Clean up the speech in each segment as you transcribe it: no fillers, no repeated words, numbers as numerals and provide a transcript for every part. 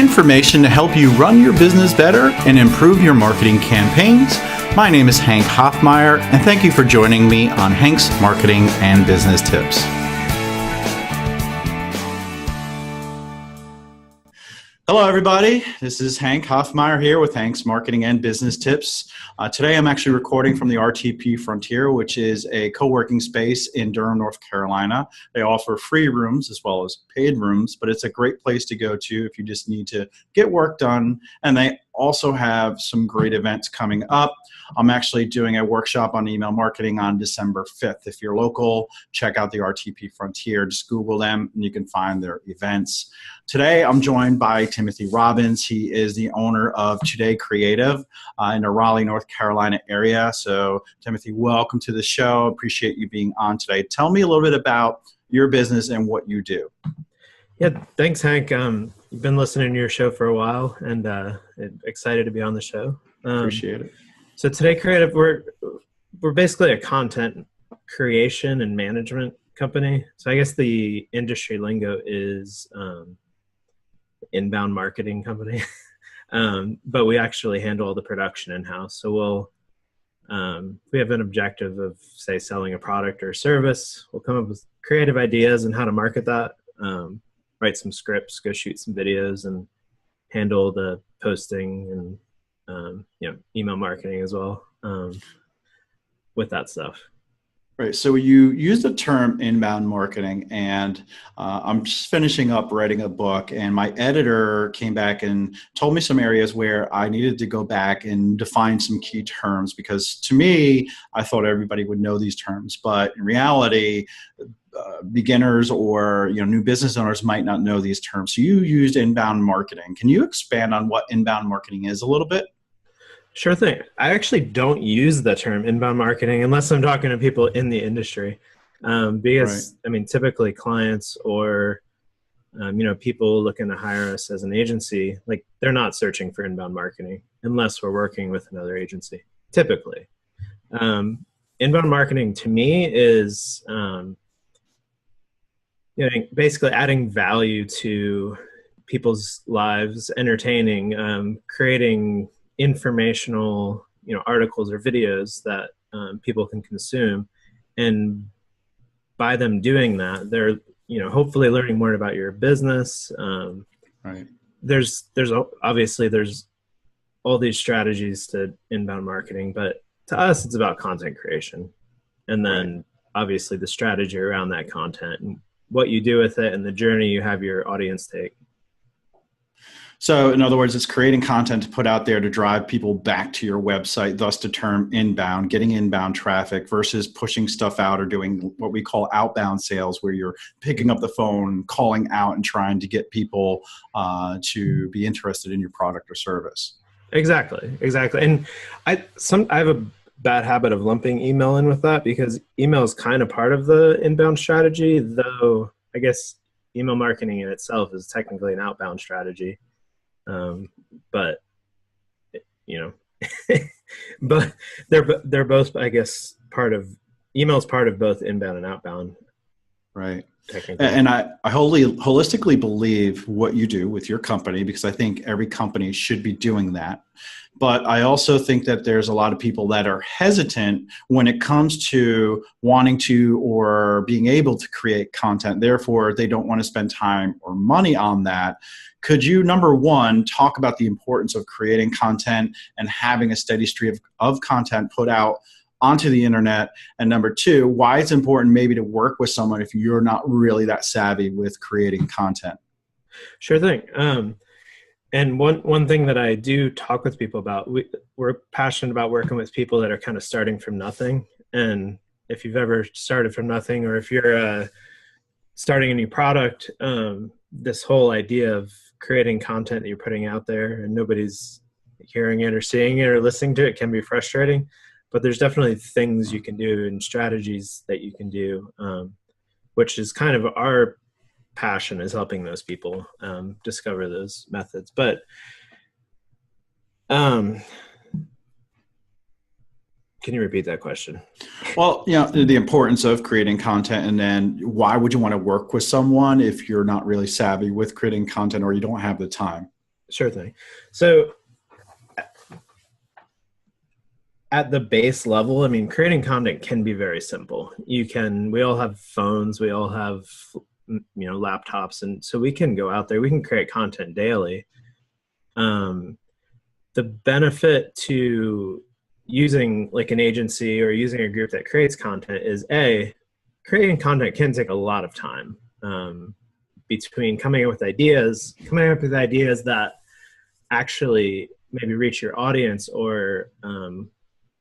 information to help you run your business better and improve your marketing campaigns. My name is Hank Hoffmeyer, and thank you for joining me on Hank's Marketing and Business Tips. Hello, everybody. This is Hank Hoffmeyer here with Hank's Marketing and Business Tips. Today, I'm actually recording from the RTP Frontier, which is a co-working space in Durham, North Carolina. They offer free rooms as well as paid rooms, but it's a great place to go to if you just need to get work done. And they also have some great events coming up. I'm actually doing a workshop on email marketing on December 5th. If you're local, check out the RTP Frontier. Just Google them and you can find their events. Today, I'm joined by Timothy Robbins. He is the owner of Today Creative in the Raleigh, North Carolina area. So, Timothy, welcome to the show. Appreciate you being on today. Tell me a little bit about your business and what you do. Yeah, thanks, Hank. You've been listening to your show for a while, and excited to be on the show. Appreciate it. So Today Creative, we're basically a content creation and management company. So I guess the industry lingo is inbound marketing company, but we actually handle all the production in-house. So we have an objective of, say, selling a product or service. We'll come up with creative ideas and how to market that. Write some scripts, go shoot some videos, and handle the posting and email marketing as well with that stuff. Right. So you use the term inbound marketing, and I'm just finishing up writing a book, and my editor came back and told me some areas where I needed to go back and define some key terms, because to me, I thought everybody would know these terms, but in reality, beginners or new business owners might not know these terms. So you used inbound marketing. Can you expand on what inbound marketing is a little bit? Sure thing. I actually don't use the term inbound marketing unless I'm talking to people in the industry, because right. I mean, typically clients or people looking to hire us as an agency, like they're not searching for inbound marketing unless we're working with another agency. Typically, inbound marketing to me is basically adding value to people's lives, entertaining, creating informational, articles or videos that people can consume. And by them doing that, they're, hopefully learning more about your business. Right. There's obviously there's all these strategies to inbound marketing, but to us, it's about content creation. And then right. Obviously the strategy around that content and what you do with it and the journey you have your audience take. So in other words, it's creating content to put out there to drive people back to your website, thus the term inbound, getting inbound traffic versus pushing stuff out or doing what we call outbound sales, where you're picking up the phone, calling out and trying to get people to be interested in your product or service. Exactly. And I have a bad habit of lumping email in with that, because email is kind of part of the inbound strategy, though I guess email marketing in itself is technically an outbound strategy. But but they're both, I guess, email is part of both inbound and outbound. Right. And I holistically believe what you do with your company, because I think every company should be doing that. But I also think that there's a lot of people that are hesitant when it comes to wanting to or being able to create content. Therefore, they don't want to spend time or money on that. Could you, number one, talk about the importance of creating content and having a steady stream of content put out onto the internet? And number two, why it's important maybe to work with someone if you're not really that savvy with creating content? Sure thing. And one thing that I do talk with people about, we're passionate about working with people that are kind of starting from nothing. And if you've ever started from nothing, or if you're starting a new product, this whole idea of creating content that you're putting out there and nobody's hearing it or seeing it or listening to it can be frustrating. But there's definitely things you can do and strategies that you can do, which is kind of our passion, is helping those people discover those methods. But Can you repeat that question? Well, the importance of creating content, and then why would you want to work with someone if you're not really savvy with creating content or you don't have the time? Sure thing. So at the base level, I mean, creating content can be very simple. We all have phones, we all have, laptops. And so we can go out there, we can create content daily. The benefit to using like an agency or using a group that creates content is creating content can take a lot of time, between coming up with ideas that actually maybe reach your audience or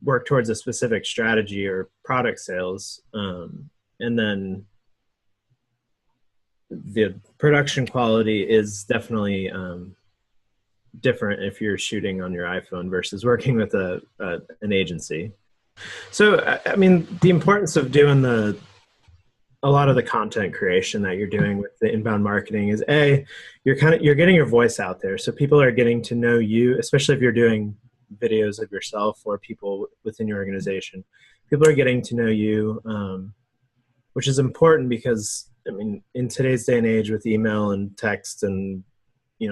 work towards a specific strategy or product sales. And then the production quality is definitely different if you're shooting on your iPhone versus working with an agency. So, I mean, the importance of doing a lot of the content creation that you're doing with the inbound marketing is you're getting your voice out there. So people are getting to know you, especially if you're doing videos of yourself or people within your organization. People are getting to know you, which is important because, I mean, in today's day and age with email and text and,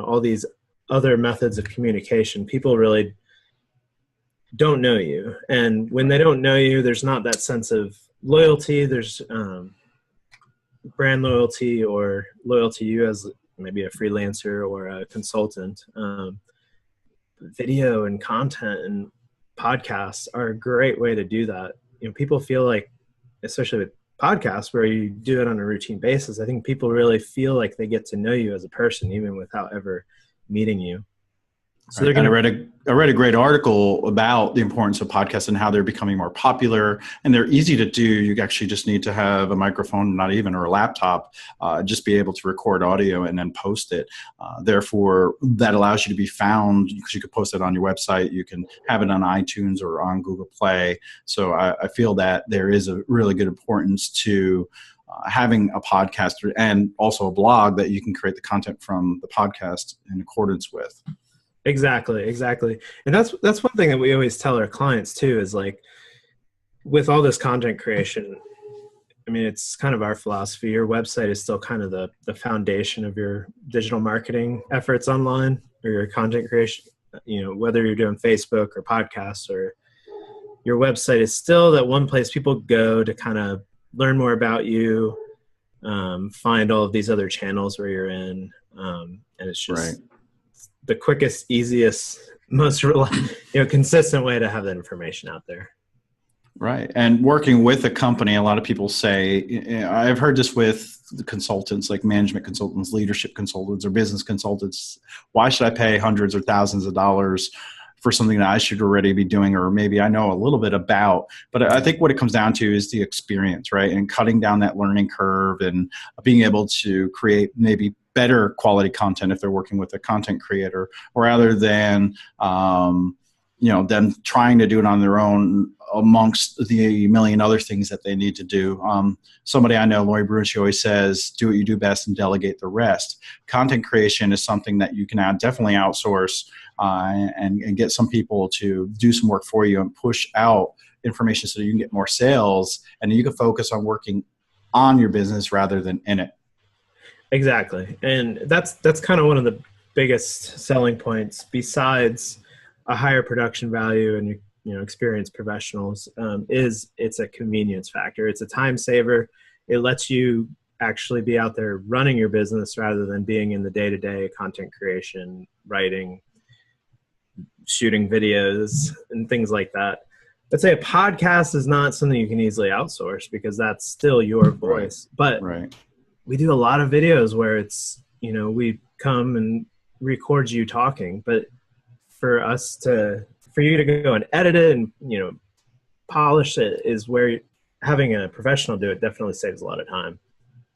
all these other methods of communication, people really don't know you. And when they don't know you, there's not that sense of loyalty. There's brand loyalty or loyalty to you as maybe a freelancer or a consultant. Video and content and podcasts are a great way to do that. People feel like, especially with podcasts where you do it on a routine basis, I think people really feel like they get to know you as a person, even without ever meeting you. So right. And I read a great article about the importance of podcasts and how they're becoming more popular, and they're easy to do. You actually just need to have a microphone, or a laptop, just be able to record audio and then post it. Therefore, that allows you to be found because you could post it on your website. You can have it on iTunes or on Google Play. So I feel that there is a really good importance to having a podcast and also a blog that you can create the content from the podcast in accordance with. Exactly. And that's one thing that we always tell our clients too, is like, with all this content creation, I mean, it's kind of our philosophy. Your website is still kind of the foundation of your digital marketing efforts online or your content creation, whether you're doing Facebook or podcasts, or your website is still that one place people go to kind of learn more about you, find all of these other channels where you're in. And it's just the quickest, easiest, most consistent way to have that information out there. Right. And working with a company, a lot of people say, I've heard this with the consultants, like management consultants, leadership consultants, or business consultants. Why should I pay hundreds or thousands of dollars for something that I should already be doing, or maybe I know a little bit about? But I think what it comes down to is the experience, right? And cutting down that learning curve and being able to create maybe better quality content if they're working with a content creator, or rather than them trying to do it on their own amongst the million other things that they need to do. Somebody I know, Lori Bruin, she always says, do what you do best and delegate the rest. Content creation is something that you can definitely outsource and get some people to do some work for you and push out information so that you can get more sales, and you can focus on working on your business rather than in it. Exactly. And that's kind of one of the biggest selling points, besides a higher production value and experienced professionals, is it's a convenience factor. It's a time saver. It lets you actually be out there running your business rather than being in the day-to-day content creation, writing, shooting videos, and things like that. Let's say a podcast is not something you can easily outsource because that's still your voice. But we do a lot of videos where it's, we come and record you talking, but for you to go and edit it and, polish it is where having a professional do it definitely saves a lot of time.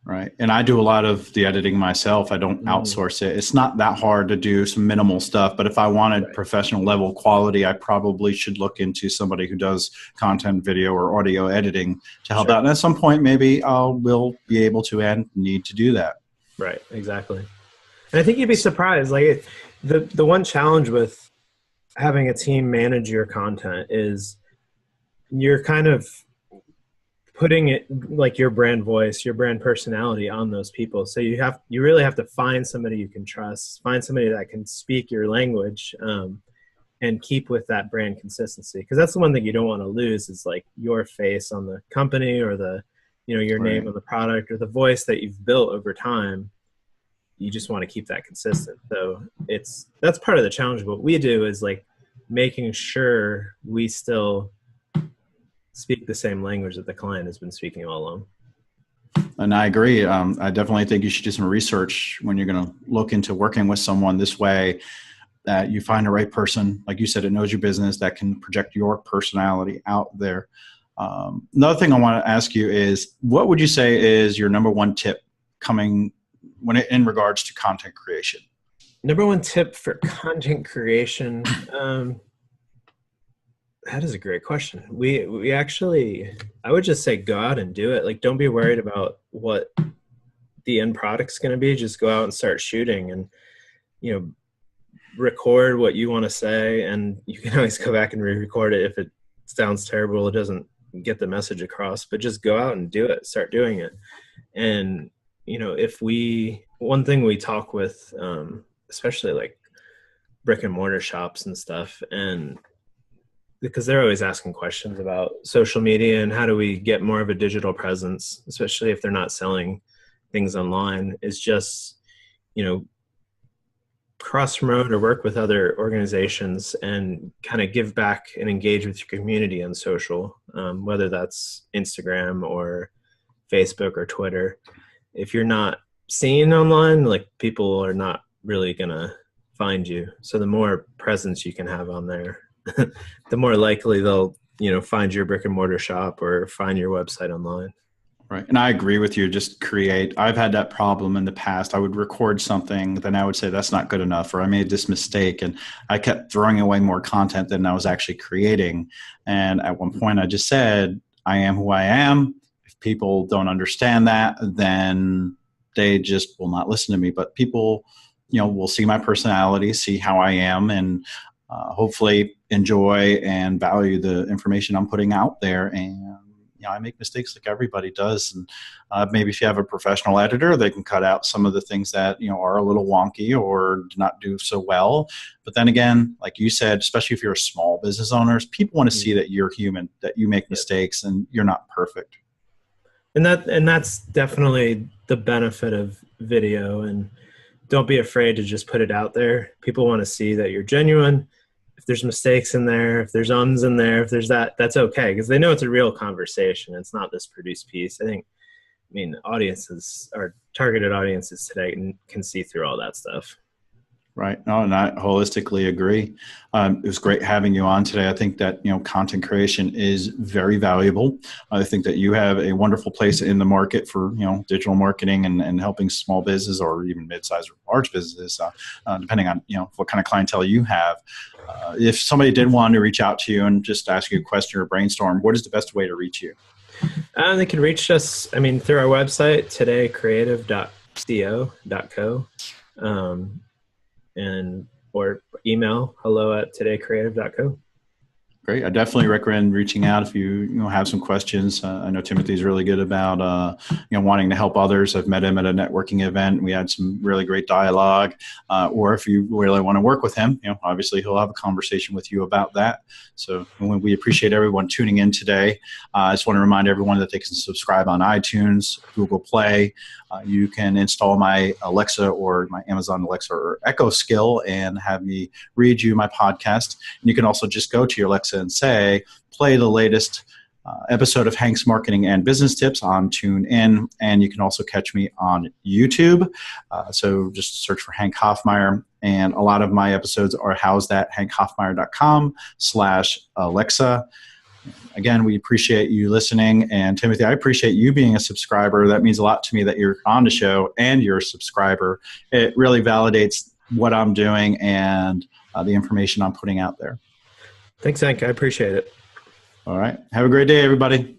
Right. And I do a lot of the editing myself. I don't outsource it. It's not that hard to do some minimal stuff, but if I wanted professional level quality, I probably should look into somebody who does content, video, or audio editing to help out. And at some point, maybe we'll be able to and need to do that. Right. Exactly. And I think you'd be surprised. Like the one challenge with having a team manage your content is you're kind of putting it like your brand voice, your brand personality on those people. So you really have to find somebody you can trust, find somebody that can speak your language, and keep with that brand consistency. Because that's the one thing you don't want to lose is like your face on the company or your name on the product or the voice that you've built over time. You just want to keep that consistent. So that's part of the challenge. What we do is like making sure we still speak the same language that the client has been speaking all along. And I agree. I definitely think you should do some research when you're going to look into working with someone this way, that you find the right person, like you said, it knows your business, that can project your personality out there. Another thing I want to ask you is, what would you say is your number one tip in regards to content creation? Number one tip for content creation. That is a great question. We actually, I would just say go out and do it. Like, don't be worried about what the end product's going to be. Just go out and start shooting and, record what you want to say. And you can always go back and re-record it if it sounds terrible. It doesn't get the message across, but just go out and do it. Start doing it. And, one thing we talk with, especially like brick and mortar shops and stuff, and because they're always asking questions about social media and how do we get more of a digital presence, especially if they're not selling things online, is just, cross promote or work with other organizations and kind of give back and engage with your community on social, whether that's Instagram or Facebook or Twitter. If you're not seen online, like, people are not really going to find you. So the more presence you can have on there, the more likely they'll, find your brick and mortar shop or find your website online. Right. And I agree with you. Just create. I've had that problem in the past. I would record something, then I would say that's not good enough, or I made this mistake. And I kept throwing away more content than I was actually creating. And at one point I just said, I am who I am. If people don't understand that, then they just will not listen to me. But people, will see my personality, see how I am, and hopefully enjoy and value the information I'm putting out there. And I make mistakes like everybody does. And maybe if you have a professional editor, they can cut out some of the things that, are a little wonky or do not do so well. But then again, like you said, especially if you're a small business owner, people want to see that you're human, that you make mistakes and you're not perfect. And that's definitely the benefit of video. And don't be afraid to just put it out there. People want to see that you're genuine. If there's mistakes in there, if there's ums in there, if there's that's okay, because they know it's a real conversation. It's not this produced piece. Audiences, our targeted audiences today, can see through all that stuff. Right. No, and I holistically agree. It was great having you on today. I think that, content creation is very valuable. I think that you have a wonderful place in the market for, digital marketing and helping small business or even mid-sized or large businesses, depending on, what kind of clientele you have. If somebody did want to reach out to you and just ask you a question or brainstorm, what is the best way to reach you? They can reach us, through our website, todaycreative.co. Or email hello@todaycreative.co. Great. I definitely recommend reaching out if you have some questions. I know Timothy's really good about wanting to help others. I've met him at a networking event. We had some really great dialogue. Or if you really want to work with him, obviously he'll have a conversation with you about that. So we appreciate everyone tuning in today. I just want to remind everyone that they can subscribe on iTunes, Google Play. You can install my Alexa or my Amazon Alexa or Echo skill and have me read you my podcast. And you can also just go to your Alexa and say, play the latest episode of Hank's Marketing and Business Tips on TuneIn. And you can also catch me on YouTube. So just search for Hank Hoffmeyer. And a lot of my episodes are housed at hankhoffmeyer.com/Alexa. Again, we appreciate you listening. And Timothy, I appreciate you being a subscriber. That means a lot to me that you're on the show and you're a subscriber. It really validates what I'm doing and the information I'm putting out there. Thanks, Hank. I appreciate it. All right. Have a great day, everybody.